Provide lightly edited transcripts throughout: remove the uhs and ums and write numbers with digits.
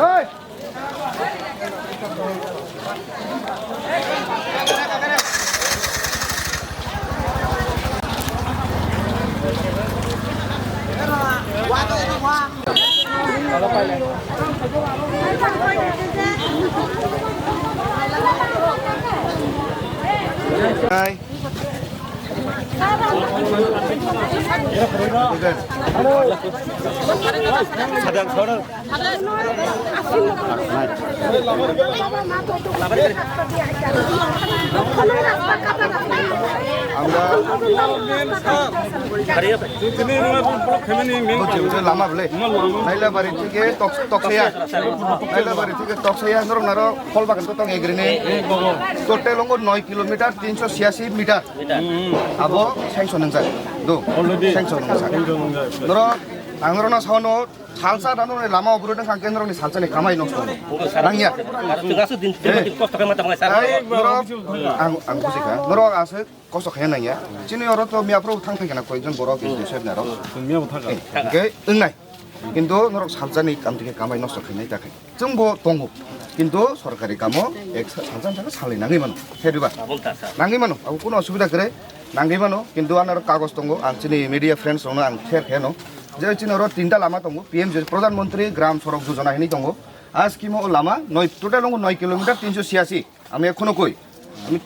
Hai. Sadang sorang. Lama boleh. Naila bari tiga tok saya. Naila bari tiga tok saya. Norong naro kol bagan tu tong egrine. Total longo 9 kilometer 386 meter. Abo sanction nengsak. Do. Sanction nengsak. Norong angorona sawono salsa dano lama oburo deng kangken norong ni salsa ni kamai nongso. Nangya. Tugasu din kosto kaya mata mga sar. Ang kusika. Norong asik kosto kaya nangya. Sini orang tu miapro thang thang kena koi jon borok itu chef naro. Okay, engai. Kintu norong salsa ni kam tike kamai nongso kena ita kai. Jengbo tongo. Kintu sorkari kamo ek salsa jana salai nangi mano. Heriba. Nangi mano. Aku kuno asubida kere. Nangi mano. Kintu anar kagos tongo. Ang sini media friends ono ang share keno. যে চিনর তিনটা Lama দङ PMG প্রধানমন্ত্রী গ্রাম সড়ক যোজনা হিনি দङ আজ কিমো Lama 9 total 9 kilometre 386 আমি এখনো কই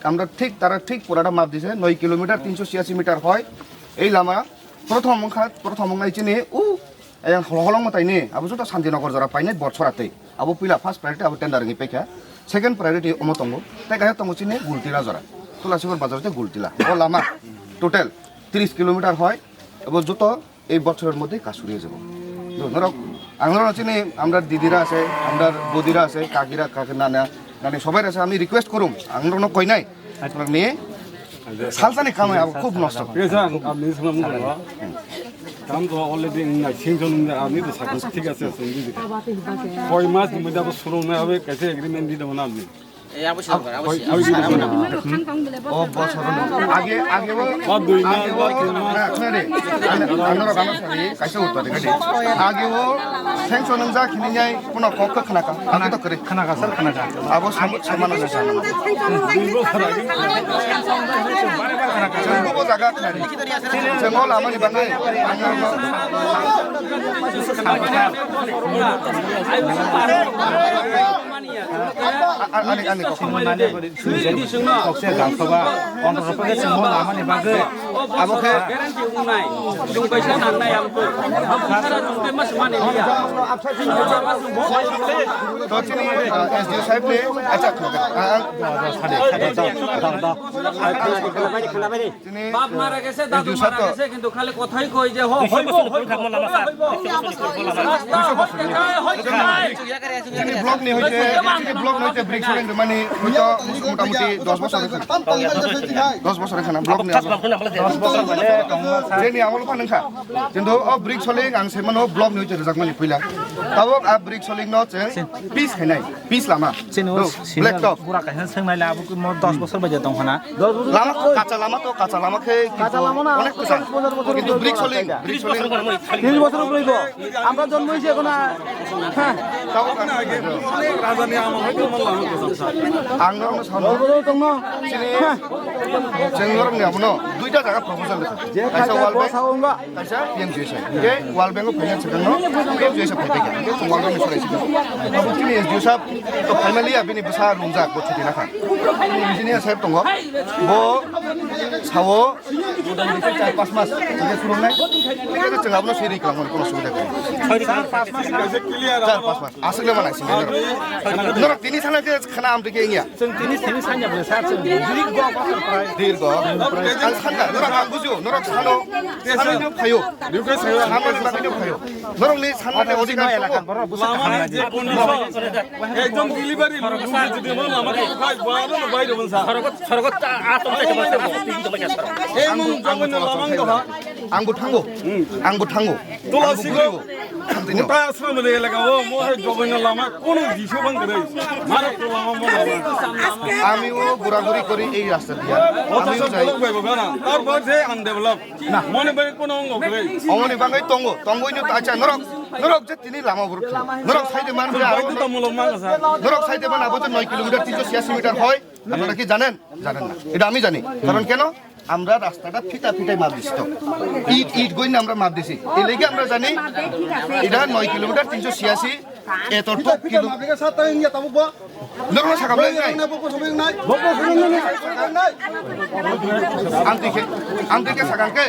আমরা ঠিক তারা ঠিক পুরাটা মাপ দিছে 9 কিলোমিটার 386 মিটার হয় এই লামা প্রথম চিনি উ এং হলহলং মতাইনি আবু জটা শান্তিনগর জরা পাইনাই বছরাতে আবু পিলা ফার্স্ট প্রায়োরিটি আবু টেন্ডারিং পেখা সেকেন্ড প্রায়োরিটি অম দङ তাই গায় দङ চিনি গুলটিলা জরা তুলাসিগর বাজারতে গুলটিলা ও লামা টোটাল 30 কিলোমিটার হয় এবং যত এই বছরের মধ্যে কাজ শুরু হয়ে যাব ধরো আমরা চিনি আমরা দিদিরা আছে আমরা বদিরা আছে কাকিরা নানা নানি সবাই আছে আমি রিকোয়েস্ট করুম আমরা কই নাই নিয়ে সালসানি খামাই খুব নষ্ট কাম তো অলরেডি সিংজন আপনি তো সাকস ঠিক আছে কয় মাস মধ্যে আবার শুরু না হবে কাছে এগ্রিমেন্ট দিয়ে দেবো না আপনি 아니 kokse gangsoba onro page chmo lamani bage aboke Garanti unai. Dung paisa nangnai amko. Sara dung te mas mane dia. तो चीनी एसडीओ साहब ने अच्छा বাপ মারা গেছে দাদু মারা গেছে কিন্তু খালি কথাই কই যে হইব ব্লক নি হইছে ব্লক নইতে ব্রিক সরিং মানে হইতো মোটামুটি 10 বছর হইছে 10 বছর হইছে না ব্লক নি 10 বছর মানে যেনি আমল পানখা কিন্তু অ ব্রিক সলিং আং সেমানো ব্লক নি হইছে রজাক মানে কইলা তাবক আ ব্রিক সলিং ন चे পিস খাইনাই পিস লামা ব্ল্যাক টপ পুরা কাহিনা সোংনাই লাবো 10 বছর বাজে দং হনা লামা কাঁচা লামা খে অনেক কিছু কিন্তু ব্রিক সলিং 30 বছর উপরেইব আমরা জন্ম হইছে এখন হ্যাঁ রাজধানী আমল হইতো মল্লা আংরং সানো দং जोंगर नियामनो दुइटा जागा प्रपोजाल जे काइसा वाल बैंक सावंगा काइसा पिएमजीएस के वाल बैंक फाइनेंस करनो पिएमजीएस फाइटे के वाल बैंक सराय सिगो अब तिनि एसडीओ साहब तो फाइनली आबिनि बसा रुंजा गथि दिनाखा इंजिनियर साहब दङ बो सावो मोटामोटी 4-5 मास जे सुरुनाय बेखौ जोंहाबो सेरि खालामनो कोनो सुबिदा गैया 4-5 मास क्लियार 4-5 मास आसले मानायसिन नर तिनि सानके खाना आमरिके इंगिया जों तिनि सानया बले सार जों दीर्घ आं सानना नरा आं बुजियो नरा सानो सानैनो फायो बेखौ सायो हामाज बानायनो फायो नरंनि साननाय अधिकार एलाका লামা যে কোন একদম ডেলিভারি লোক যদি বল আমাকে ভাই বারো বাইরে বলছা সরগত আতম এই মুন জঙ্গল লামাং দহা आंबो थांगौ तुलासिगो samtino. Muta asra mele elega o mo hai governor lama kono disho bang করে মারা তো lama mo আমিও ঘোরাঘুরি করি এই রাস্তা দিয়া আমিও যাই তারপর যে আনডেভেলপ না মনে বাই কোন অঙ্গ করে অমনি বাঙ্গাই তঙ্গইনো আচ্ছা নরক যে তিনি লামা বুরু নরক সাইডে মান যে আরো বাধ্যতামূলক মাগা নরক সাইডে মান আবো 9 কিলোমিটার 386 মিটার হয় আপনারা কি জানেন না এটা আমি জানি কারণ কেন আমরা রাস্তাটা ফিটাই মাপ দিছি তো ইট গই না আমরা মাপ দিছি এই লাগি আমরা জানি এটা 9 কিলোমিটার 386 এতটুক কিলো নরক সাকাম নাই আমদিকে সাকামকে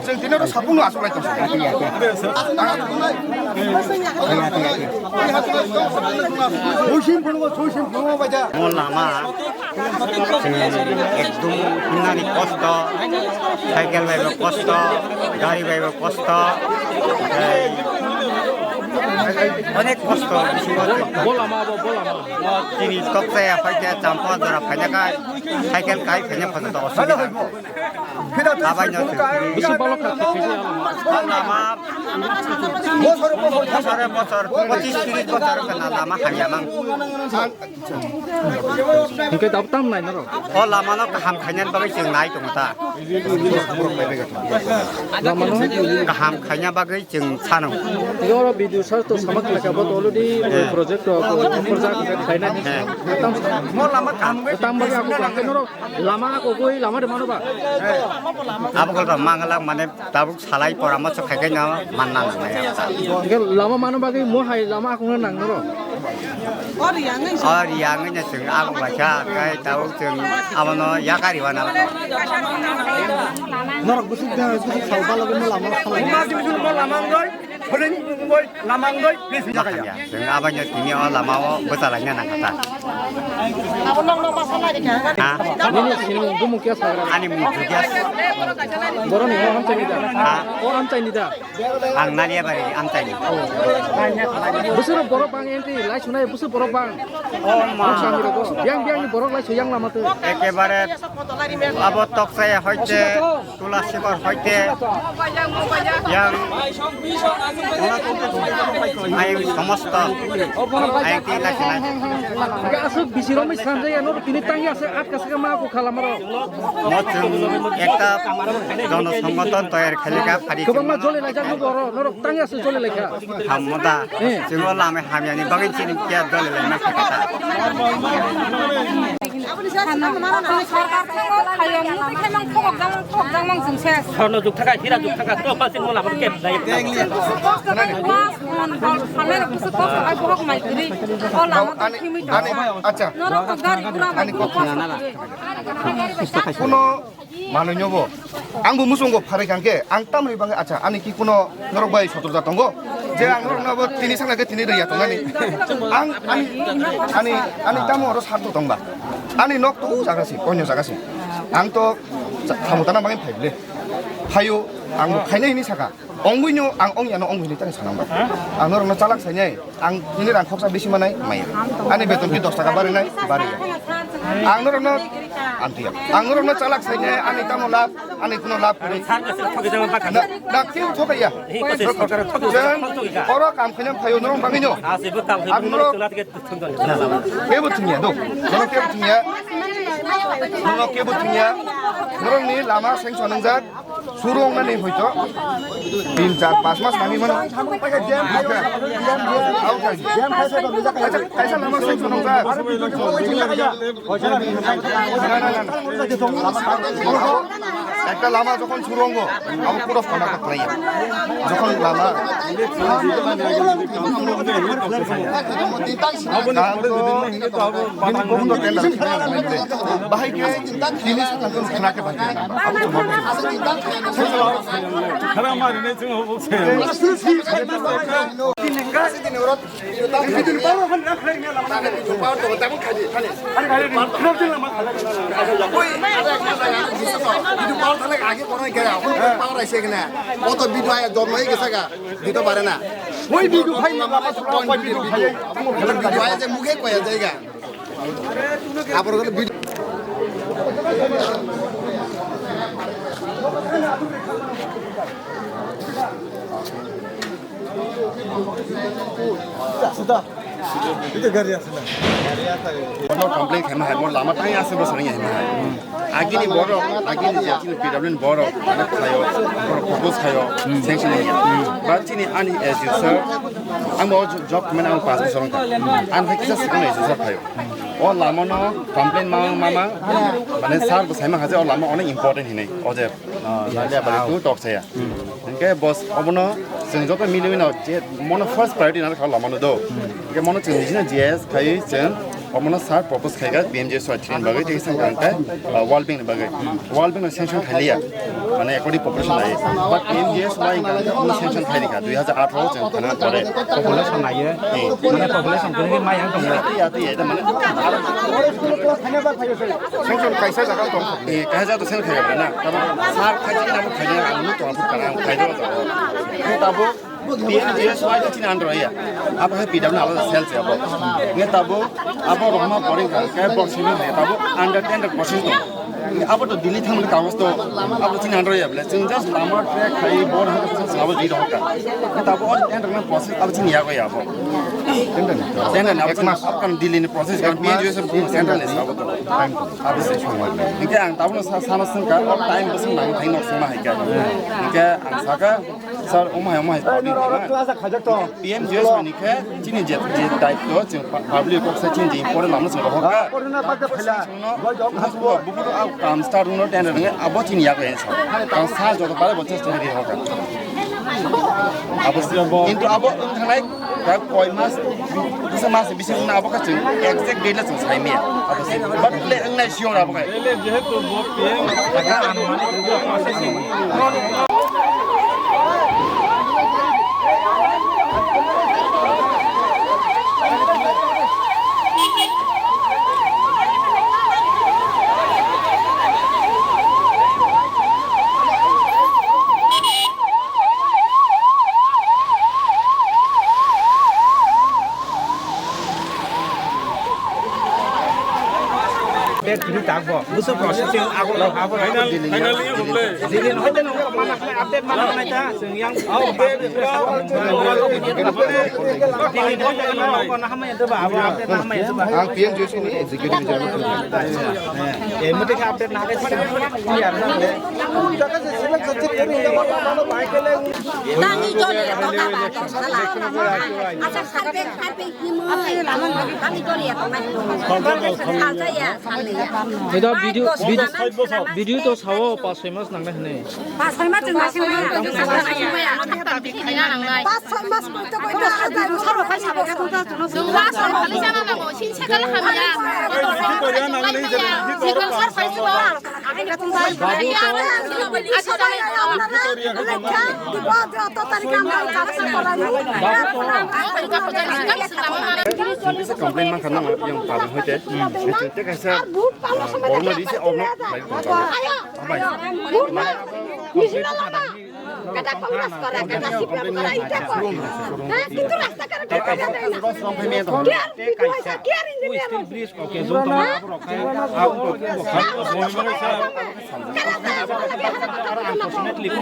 जों दिनाव सापुनो आसलायतो लामा एकदम हिँड्नाले कष्ट साइकेल बाइबा कष्ट गाडी बाइबा कष्ट अनेक कष्ट जिनिस कक्से फैते चाम्पा जरा फैनाका साइकेल काई फैने फसत असुविधा आबाइनो लामा बছর 25-30 বছর kana lama hamyamang Hingke daptam nai naro. o lama no kaham khainan bagai jeng nai tongta kaham khainya bagai jeng chano Yo video sar to samak laka bot already project to khaina ni. mo lama kaham Tam bagi aku bangke naro lama aku koi lama de mano ba. abakol to mangalang mane tabuk salai poramoso khaikai na manna nai Hingke lama mano bagi mo hai lama aku nang naro. और yang nya jeng aku baca kai tabuk jeng amano yakari wana Norok busuk da busuk salba lagi mo lama salai. jeng abanya tini o lama o besalanya nang kata Ini sini gumu kia sagra. ani mu jugas Boron ni ham cai ni da. Oh ham cai ni da. ang nalia bari am tani Busur borok bang enti lai sunai busur borok bang. oh ma Sami rego. Biang ni borok lai suyang lama tu. একেবারে আবো তকসায় হইতে তুলাসিবর হইতে yang I সমস্ত IT লাসিনা Hingke asuk bisiromi sanjay anor tini tangi ase at kasaka ma aku kalamaro. মচুং একটা জনসংগঠন তৈরি খেলিকা ফারি Kebang ma jole lai jamu boro norok tangi ase jole lai ka. হামদা जोङो लामे हामियानि बागै चिनि किया दले लाइना खाता Sono juktaga hira juktaga to pasin mo laban kem dai আচ্ছা কোনো মানুষ নব আংবো মুসুঙ্গ ফারে গাঙ্কে আং তামরি বাঙ্গে আচ্ছা আনি কি কোনো নরক বাই সতর জাতঙ্গ যে আং নরক নাবো তিনি সাংনাকে তিনি রিয়া তঙ্গানি আং আনি আনি তামো আরো সারতো তংবা আনি নক তো জাগাসি কন্য জাগাসি আং তো খামতানা বাঙ্গে ফাইবলে ফাইও আং ফাইনাইনি সাকা 엉구이뇨 앙 엉이야노 엉구이니 땅에 사나마 앙 너랑 짤락 사냐이 앙 니네랑 컵사 비시마나이 마이 아니 베톤 비 10 টাকা বাড়িনাই বাড়ি 앙 너랑 안티야 앙 너랑 짤락 사냐이 아니 따모 랍 아니 কোনো লাভ করি না কেউ ঠকাইয়া অর কাম খাইনা ফাইও নরং বাঙিনো আং নরং কেবুথিয়া দো নরং কেবুথিয়া নরং কেবুথিয়া নরং নি লামা সেংসন নংজাক সুরং নানি হইতো 3-4-5 মাস নামি মানে একটা লামা যখন সুরঙ্গ আমি পুরো ফোনা করতে যখন লামা বাহাইকে জিনিস খানাকে বাকি খারাপ মারিনে जोङो বলছে আগে কোনো পাওয়ার আইছে কিনা কত বিধু জন্ম হয়ে গেছে গা দিতে পারে না ওই বিধু ভাই যে মুখে কয়া জায়গা আপনার বিধু Ono komplain kena hai, mon lama tanya ase bos ringi hai. Agini boro, agini jadi PWN boro, anak kayo, boro propose kayo, sanction ni. But ini ani as you sir, ang mau job kemana ang pas bos orang. An kita sekarang as you sir kayo. Oh lama no komplain mama, mana sar bos hai mah hasil oh lama orang important ini. Oh je, nanti apa itu talk saya. Oke bos, abono senjata tu miliun no, je mana first priority nanti kalau lama no do. Oke mana cenderung JS kayu ceng. Omona sar propose kaiga BMJ so train bagai te sang kan wall bank bagai wall bank sanction khaliya mane according population ai but BMJ so lai kan sanction khali ka 2018 jang kana pore population ai mane population gani mai yang tong ya ti eta mane sanction kaisa jaga tong kaisa to sanction khaiga na tabo sar khaji na khaiga anu to apu kana khaido to tabo BMJ so lai tin andro ya apa hai PW na ala sales ya bo nge tabo apa Roma boring kan kayak box ini nih, tapi under 10% tuh. Apa tuh delete hamil kawas tuh, apa sih android ya, belas just lama track kayak board harus selalu di doang kan. Tapi on 10% proses apa sih niaga ya apa? Tenden apa sih apa kan delete proses kan biar juga sebelum tenden nih apa tuh. Apa sih cuma. Ini ang tahu nih sana sengka, all time bersih nang tinggal semua hikat. Ini ang saka sar umah tadi. PM juga sebenarnya kayak cini jet type tuh, public kok sih import lama sih loh. Corona pakai pula. Bukan aku start dulu tender dengan abot ini ya kan. Kalau saya juga pada bocor sendiri hokan. Abot itu abot naik kayak koi mas bisa masih bisa guna abot kacung exact date lah selesai ni. Abot sih. But le enggak sure abot kan. Ele jehetu bot PM agak anuman itu processing. Jadi tak apa, bukan processing aku lah apa. Finally boleh. Jadi nanti nunggu mana update mana aja, yang update itu Ang PM Joshi ni executive general. mesti update nak Tangi joli atau apa? Salah. Asal karpet himu, tangi joli atau apa? Ada ya, salah. itu video itu sawo pas famous nang nih. Pas sama cuma sih pas sama itu kau itu ada salah kan salah kan tuh. Pas sama kali sana namo, cinta kalau kami ya. Jika sar face itu, akan kita tunggu. Bisa komplain mah karena yang paling hotel. Itu kaisa orang di sini orang baik betul. Apa ya? Kata kongres korang, kata sipir korang itu kok. Itu rasa karena kita ada. Kiar, itu aja kiar ini dia. Oke, zoom unfortunately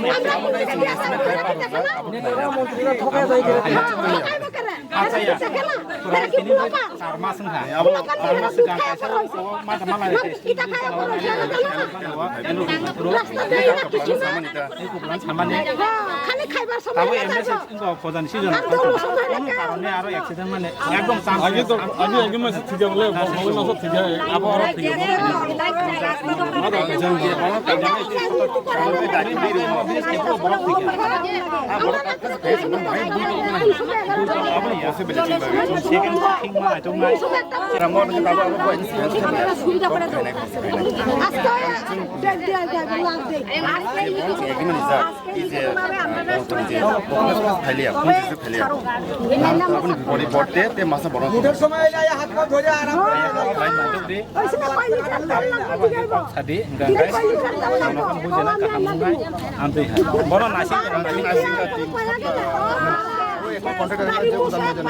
contractor উজান ময়দান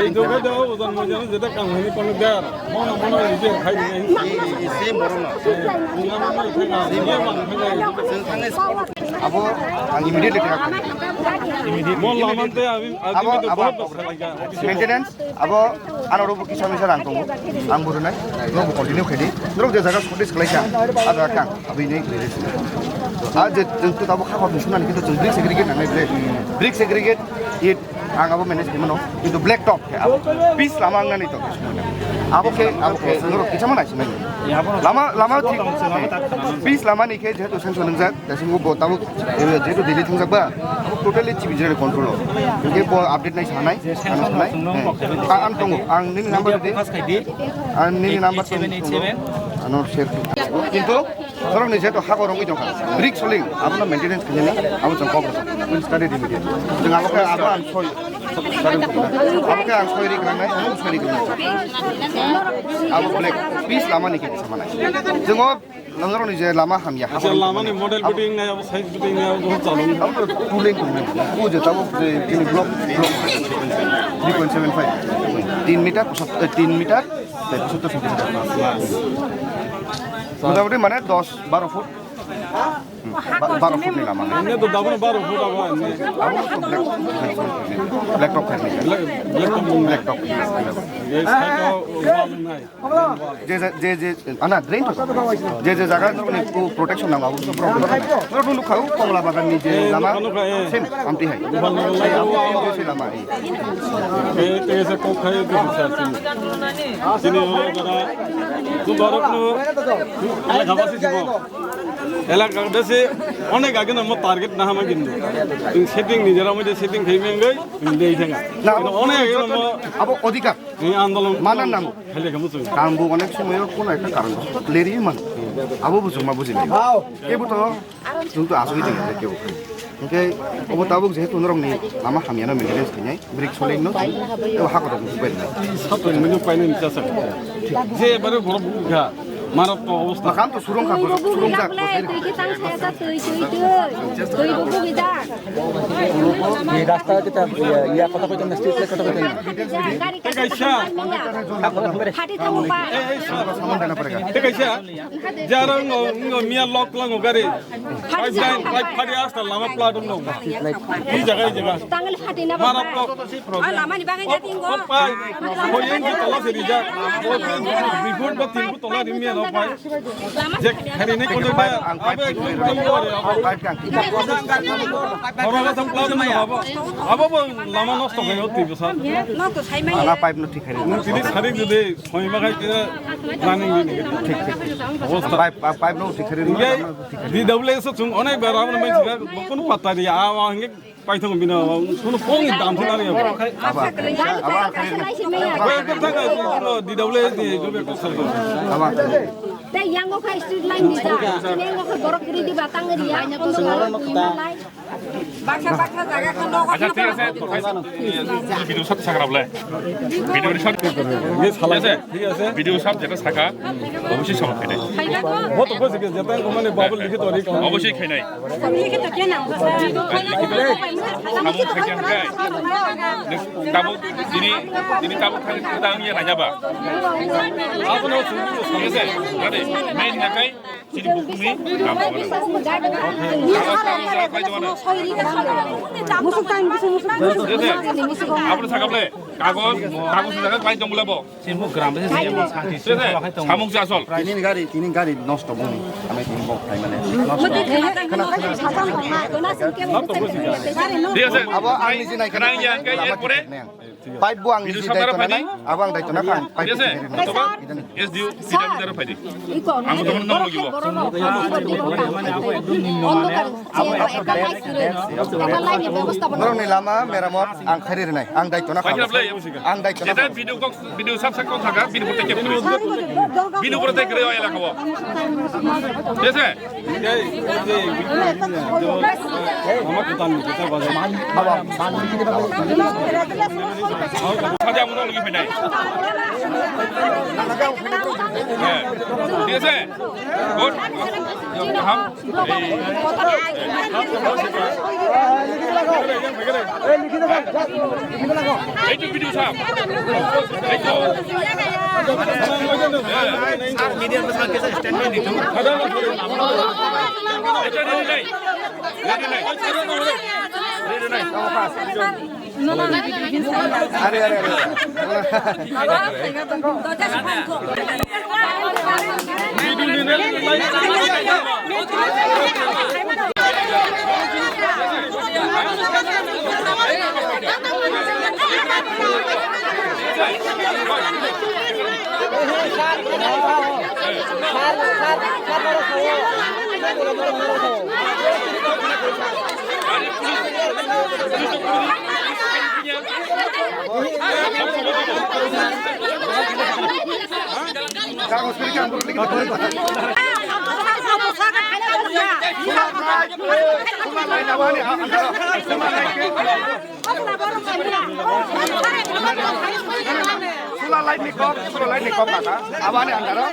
এই দোকানে দাও ওজন মজা যেটা কাম হয়নি কোনো দেয়ার মনে মনে নিজে খাই দিই एसे बर'ना जों थांनाय abo ang immediately kaya মন লামানতে আমি abo আজকে তো abo বহুত লাগা maintenance abo anoro bu kisa misa rang tongo ang burunai no bu continue khedi norok je jaga skotis khlaika ada kang abi nei khlele a je jeng tu tabo khakot sunan kitu jeng brick segregate nangai brick segregate it ang abo manage dimano kitu black top abo piece lama ang nani to abo ke norok kisa mana sini lama thik piece lama ni ke jetu senso nangjak dasingo bo tabo jetu dili thungjak ba totally chibijere control ke bo update nai sanai sanai ang tongo ang nini number de ang nini number 787 anor share কিন্তু ধরক নিজে তো হাগর রঙই দরকার brick সোলিং আপনার maintenance কিনে আমি जों cover will study immediate जों আমাকে আবার আন সয় আমাকে আন সয় রি গ্রানাই আমি সয় রি গ্রানাই আবু ব্লেক পিস লামা নিকে সামানা जों নজর নিজে লামা হামিয়া হাগর লামানি মডেল বিল্ডিং নাই अब সাইজ বিল্ডিং নাই বহুত চালু আমরা টুলিং করব ও যে তাও তিনি ব্লক 3.75 3 মিটার 3 মিটার 70 সেন্টিমিটার মোটামুটি মানে 10-12 ফুট 12 ফুট নিলাম মানে এনে তো দাবনে 12 ফুট আবার এনে আবু তো ব্ল্যাক টপ খাই ব্ল্যাক টপ এই সাইড ওয়াল নাই যে আনা ড্রেন যে জায়গা মানে প্রোটেকশন নাম আবু তো প্রবলেম রোড লুক খাও কমলা বাগান নিচে লামা সেম আমটি হাই যে লামা এই তেসে কো খাই দিছে সাথী চিনি ওরা তো বড়কনো আলা খাবাসি দিব এলাকা দেশে অনেক আগে না আমার টার্গেট না হামা কিন্তু তুমি সেটিং নিজের মধ্যে সেটিং খাইবেন গই দেই থাকা না অনেক আগে না আবু অধিকার এই আন্দোলন মানার নাম খালি কেমন চলে কামবু অনেক সময় কোন একটা কারণ লেরি মান আবু বুঝো মা বুঝিনি কেবু তো কিন্তু আসই দিকে কেউ ওকে অব তাবুক যেহেতু নরংনি লামা হামিয়ানো মেইনটেনেন্স কিনাই ব্রিক সলিং নো তো হাকত বুঝবাই না সাতই মিনিট পাইনি চাষা যে এবারে বড় বুগা মারাত্মক অবস্থা কাম তো সুরং খাবো সুরং যাক এই রাস্তা যেটা ইয়া কথা কইতেন স্ট্রিট লাইট কথা কইতেন সামান দেনা পড়েগা টেকাইছা যারা মিয়া লক লাং গারে পাইপলাইন পাইপ ফাড়ি আসতা লামা প্লাটুম নো এই জায়গায় মারাত্মক পাই কইেন কি তলা সেরিজা বিফোর বা তিন কো তলা রিমিয়া নো পাই যে খালি নে কোন ang pipe pipe kang আমরা তো প্লাটুম না আবো লামা নষ্ট হয়ে হতি বসা ana pipe no ঠিক হারি তিনি সারি যদি ছয় মাগাই প্ল্যানিং ঠিক অবস্থা pipe no ঠিক হারি DWS chung onek bar amna mai chiga kono patta di awa hange paithong bina kono pongi dam thina ni aba DWS di jobe ko sal aba Te yang ko kai street line bisa. Ini yang ko borok kiri di batang dia. Untuk orang baksa jaga kan dok. আচ্ছা ঠিক আছে video সব সাকরাবলে video সব ye sala ঠিক আছে video সব যেটা থাকা অবশ্যই সব খাই নাই বহুত কইছে যে যেটা মানে বাবুল লিখে তো রে অবশ্যই খাই নাই Lihat tu kena. kamu খাইছেন গাই তাবো তিনি তাবো খাই তাং ইয়া নাযাবা আপনো ঠিক আছে মানে মেইন নাকাই চিনি বুকুমি কাম করে Musuh kain musuh musuh. আপনি থাকাবলে কাগজ জায়গা পাই দম বলাবো सिमु ग्राम से ঠিক আছে সামুক আসল তিনি গাড়ি নষ্ট বনি আমি তিনি বক খাই মানে ঠিক আছে abo ang ni sinai kanang yan kay pore pipe bu ang ni sinai to nanai abang dai to na kan pipe ঠিক আছে অথবা এস দিও সিটা মিটার ফাইদি আমি তো নাম লাগিব norong ni lama meramot ang kharir nai ang dai to na kan ang dai to na যেটা ভিডিও সব সব থাকা ভিডিও করতে কেমন ভিডিও করতে করে আইলা খাবো ঠিক আছে আমার কথা নি যেটা বাজে সাজা মনে লাগি ফেনাই হ্যাঁ ঠিক আছে গুড এইটো ভিডিঅ' চাম এইটো Sula light ni kop kata. Abang ni antara.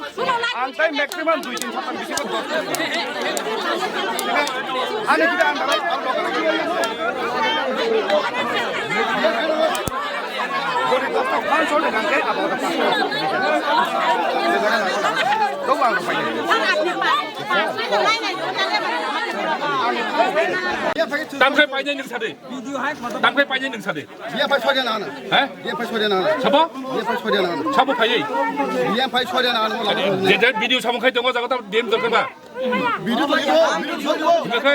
Antai maksimum 2-3 saat bisi kok. Ani kita antara. Jadi doktor kan soalnya nanti apa orang pasal. Kau bang apa ini? 땅콩 빠져 있는 사대. 땅콩 빠져 있는 사대. Dia pai soalnya nana. 에? Dia pai soalnya nana. 잡아? Dia pai soalnya nana. 잡아 파이. Dia pai soalnya nana. 제자 비디오 사먹할 때 가서 다 내면 될 거다. Video tu video tu. 그러니까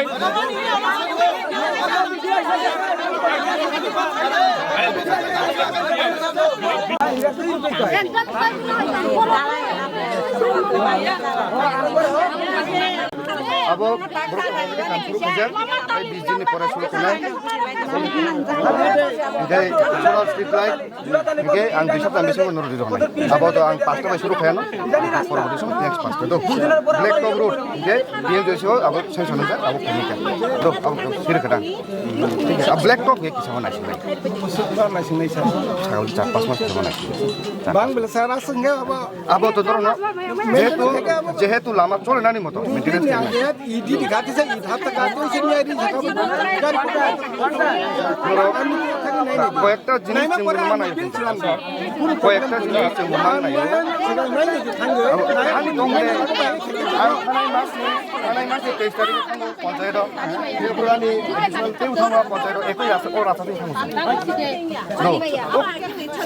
Abo berapa kan suruh kerja, biji ni pora suruh kena. Jadi solar street light, oke, ang bisa tambah semua nurut itu kan. Abo tu ang pasta by suruh kena, pora budi semua next pasta tu. Black top road, oke, dia tu semua abo saya sana saja, abo kena kan. Tu abo kira kadang. Ab black top ye kisah mana sih? Saya udah capas mas kisah mana sih? Bang bila saya rasa enggak apa. Abo tu dorong no. Jehetu lama cole nani motor, maintenance kena. Idi diganti saya idi hatta kato sini ada jaka dari kota. কয়েকটা জিনিস chamber নাই কয়েকটা জিনিস chamber নাই আমি দংরে আর খানাই মাসে 23 তারিখে থাকবো পঞ্চায়েত ফেব্রুয়ারি তেও থাকবো পঞ্চায়েত একই আছে ওর আছে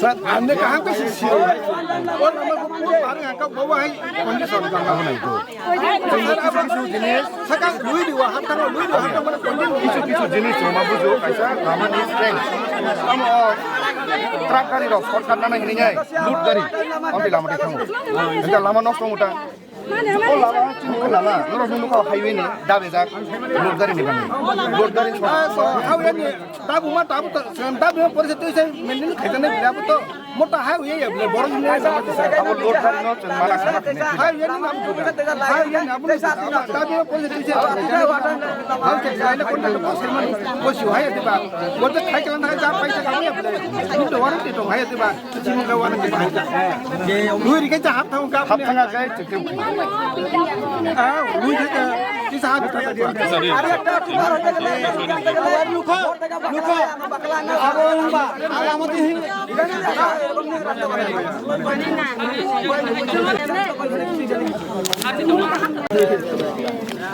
Saat anda kah ke sisi orang nama barang angkat bawa hai kondisi orang kamu itu. কিছু জিনিস Sekarang duit di wahat tanggal duit di wahat mana kondisi কিছু জিনিস জমা বুঝো কাইসা লামানি স্ট্রেংথ কাম ট্রাক গাড়ি র সরকার নানা হিনি যায় লুট গাড়ি আমি লামাটি থামো এটা লামা নষ্ট মোটা ও লামা চিনি লামা নরো নুনুকা হাইওয়ে নে দাবে যাক লুট গাড়ি নিবান লুট গাড়ি Hawa ni tabu mah tabu tabu yang polisi tu saya mending kaitannya berapa tu motor hawa ya boleh borong ni sama saya. আবার লুট গাড়ি ন মালা সামা কিনে Hawa ni nam juga. Hawa ni nam boleh tabu yang polisi tu saya. Hawa ni saya pun tak boleh sama polisi hawa tu bah. Waktu kai kalan hai jam paisa kamu ya boleh. Itu orang itu hawa tu bah. Cuma kawan tu bah. Luar kita hap tahu kamu. হাত ভাঙা গায়ে চেকে Luar kita kisah hap tu.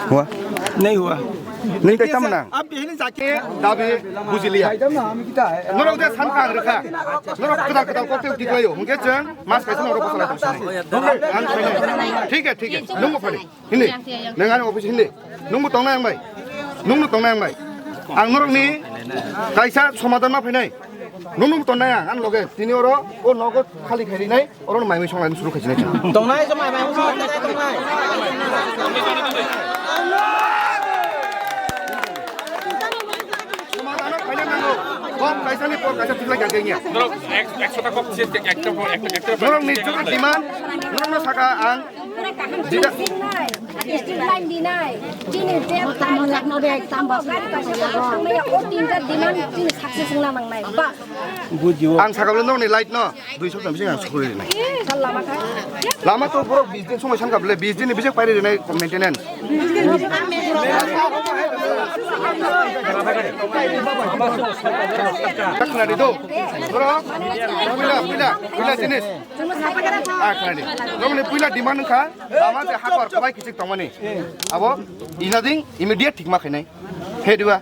हुआ नहीं हुआ नहीं कैसा मना अब यही जाके दाबी बुझि लिया नरो उदे सानखा रखा नरो कदाल कदाल करते उठी गयो मुके जों मास कैसे नरो बसला ठीक है नंगो फरे हिंदी नंगानि ऑफिस हिंदी नंगो तंना आंबाय नंगो तंना आंबाय आं नरनि कायसा समाधान मा फैनाय नंगो तंनाया आं लगे तिनि अरो ओ नगद खालि खारिनाय अरो माइमै संलायनो सुरु खायसिनाय तंनाय समाय माय तंनाय কম কাইসানি পর কাইসা তুলা গাগেনিয়া ধরো 100 টাকা কম একটা নরং নিচুকে ডিমান্ড নরং সাকা আং Pura kaham sing nai, street line di nai. Cini dia tamu nak nodek tambah gari kasih kaham maya otin kat demand cini saksi sing namang nai. Ba. आं सागाबले नोंनि लाइट न 200 तामसिं आं सखुरि नै Salah makan. लामा तो बरो 20 दिन समय सानगाबले 20 दिन बिजों पाइरे नै मेंटेनेंस खोनादि दो बरो पुइला जिनिस खोनादि नोंनि पुइला डिमान्ड खा लामा जे हापर खबाय किसिक तमनि अब इनादिं इमिडिएट ठीक माखैनाय हेदुआ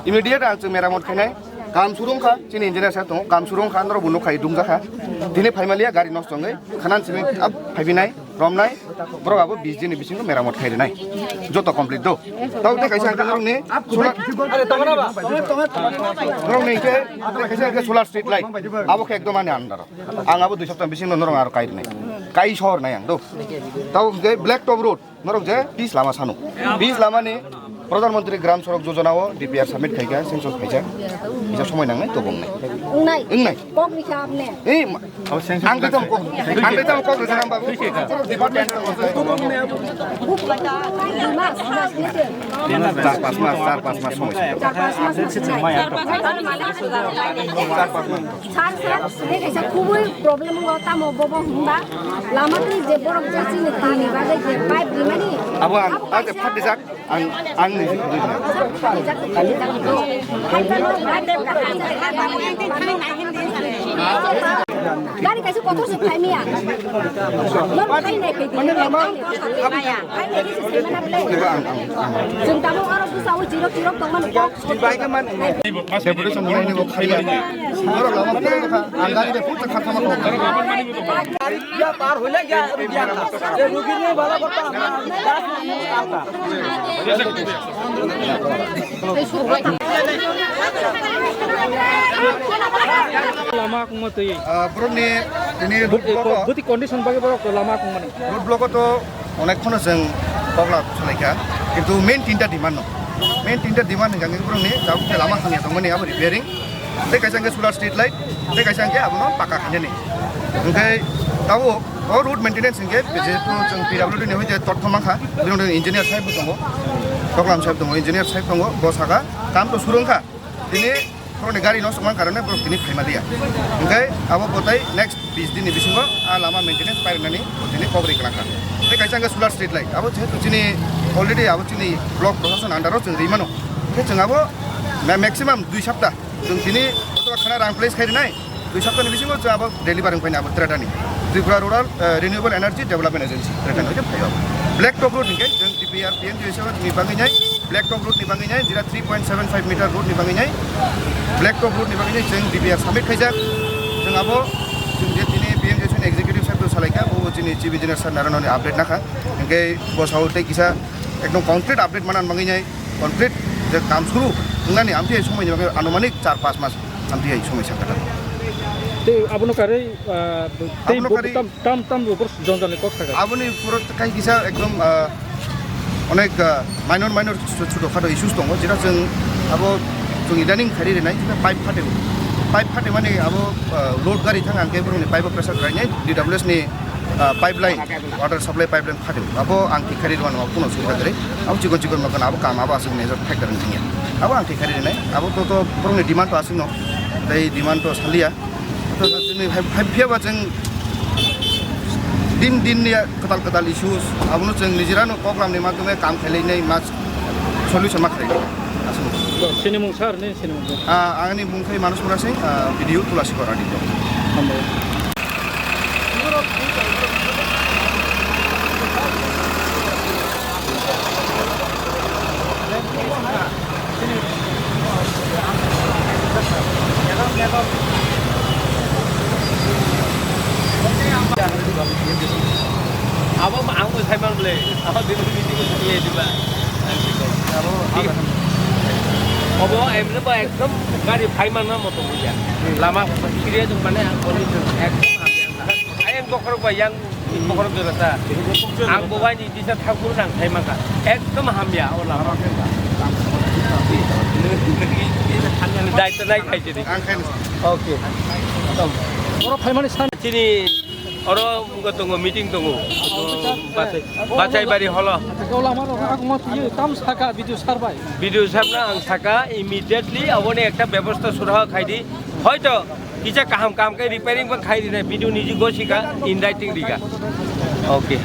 इमिडिएट आं मेरामत खायनाय काम सुरुंखा चिनि इंजिनियर साथ दं काम सुरुंखा नर बुनो खाय दुंजाखा दिनै फाइमालिया गारि नस्तङै खानान सिमे अब फाइबिनाय रमनाय ब्रगाबो 20 दिन बिसिंग मेरामत खायनाय जतो कमप्लिट दो ताव ते कायसा आंखा नरनि नरनि के कायसा के सोलार स्ट्रीट लाइट आबो के एकदम आनि आन्दार आं आबो 2 सप्ताह बिसिंग नरं आरो कायनाय काय शहर नाय आं दो ताव के ब्लैक टॉप रोड नरक जे 20 लामा सानु 20 लामानि प्रधानमंत्री ग्राम सड़क योजनाओ डीपीआर सबमिट खायगा सेंसन खायजा इजा समय नांनाय तो बुंनाय Unai. Kok ni kap ne? ए आं बेतम को जोनाम बाबु डिपार्टमेन्ट चार पाँच मास समय खुबै प्रब्लेम गता म बब हुँदा लामानि जे बरफ जासि ने तानि बागै जे पाइप दिमानि अब आं फाट दिजाक आं नै Gari kasi kotor si Kaimia. Lor kai naik ke dia. Kai naik si Simana beli. Sentamo orang tu sawu jirok teman kok. Bike मान डेपुटेसन मोनाय नि खायला नर लामा का आंगारि बे पुत खाथामा को या पार होले क्या रुपया ये रुकी नहीं वाला करता lama aku mau tuh ब्रनि दिनै root block berarti kondisi bagi berapa lama aku mau root block तो अनेकखौनो जों पगला सालायखा किन्तु मेन तीनटा डिमान्ड दं मेन तीनटा डिमान्ड होनगाङै ब्रनि जाउके लामा खानिया दंमोन आबो रिपेयरिं ते कायसांगे सोलार स्ट्रीट लाइट ते कायसांगे आबनो पाका खानेनि ओमफ्राय दाwo अ रुट मेंटेनेंस होनगे जेहेतु जों पीडब्ल्यूडी नि होय तत्थमाखा जों इंजिनियर साहेब दङ पगलाम साहेब दङ इंजिनियर साहेब दङ बसागा काम तो सुरुंखा दिनै Kalau negara ini semua karena bro ini primaria, oke, apa botai next 20 दिन बिसिङो आ लामा मेंटेनेंस पाइरनानै दिनै कभरि खालामखा बे कायसांगे सोलार स्ट्रीट लाइट अब जेहेतु दिनै अलरेडी अब दिनै ब्लक प्रशासन आन्डाराव जों रिमानो जों अब मैक्सिमाम 2 सप्ताह जों दिनै खाना रां प्लेस खायनाय 2 सप्ताहनि बिसिङो जों अब डेलिभारिं फैना अब ट्रेडानि Tripura rural renewable energy development agency ट्रेडानि जे फैयो ब्लैक टॉप रोड निके जों डीपीआर पीएनजीएसआव निबाङैनाय ब्लैक टॉप रोड निबाङैनाय जेरा 3.75 मीटर रोड निबाङैनाय ब्लैक टॉप रोड निबाङैनाय जों डीपीआर सबमिट खायजाक जों अब जों जे दिनै पीएनजीएसआव एक्जिक्यूटिव साहेब सालायका वो दिनै चीफ इंजिनियर सर नारायणनि आपडेट नाखा इनके बसाव ते किसा एकदम कंक्रीट आपडेट मानान बाङैनाय कंक्रीट जे काम सुरु होननानै आमथि समयनि बागै आनुमानिक 4-5 मास आमथि समय सानखादा ते abunu kare tam rupor jonjone kok थागा आबुनि पुरो काई किसा एकदम अनेक माइनर छोटो खाटो इश्यूज दङ जेराव जों अब जों इदानिं खारिनाय पाइप फाटे माने अब लोड गारि थांगांके ब्रनि पाइप प्रेसार गायनाय डीडब्ल्यूएस नि पाइपलाइन वाटर सप्लाई पाइपलाइन फाटे अब आं थिखारि दङ कुनो सुबिदा गरे अब चिकन मकन अब काम अब आसिं नेजर फैक्टर थिंया अब आं थिखारिनाय अब तो ब्रनि डिमान्ड तो आसिं न दै डिमान्ड तो सालिया तो जोंनि फाइफियाबा जों दिन नि कताल इश्यूज अब जों निजिरानो प्रग्रामनि माध्यमे काम खालायनाय मा सल्युशन मा खालायनाय sini mungsar nih sini mungsar आंनि मुंखै मानुस मुरासिं भिडिअ तुलासी करादि दं Apa mau saya mau beli? Apa dulu ini juga. Apa em nó bay एकदम गाड़ी फाइमान ना मोटो हो गया लामा क्रिया जो माने एकदम आयं बकर bayang बकर जरता आं बबाय नि दिसा थागुर नां फाइमान का एकदम हामिया ओ लामा दायित्व नाय खायजे आं खायनो okay orang Thailand sana sini Oro tunggu meeting tunggu. Bacai bari holo. Kalau lama aku mau tuh tam saka video sarbai. Video sabna ang saka immediately awone ekta ব্যবস্থা surah khaidi. Hoyto kicha kam kai repairing ba khaidi na video niji gosika in writing diga. Okay.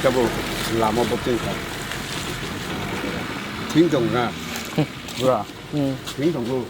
cái bộ làm một bộ tiền cả tiếng đồng ra vừa tiếng đồng luôn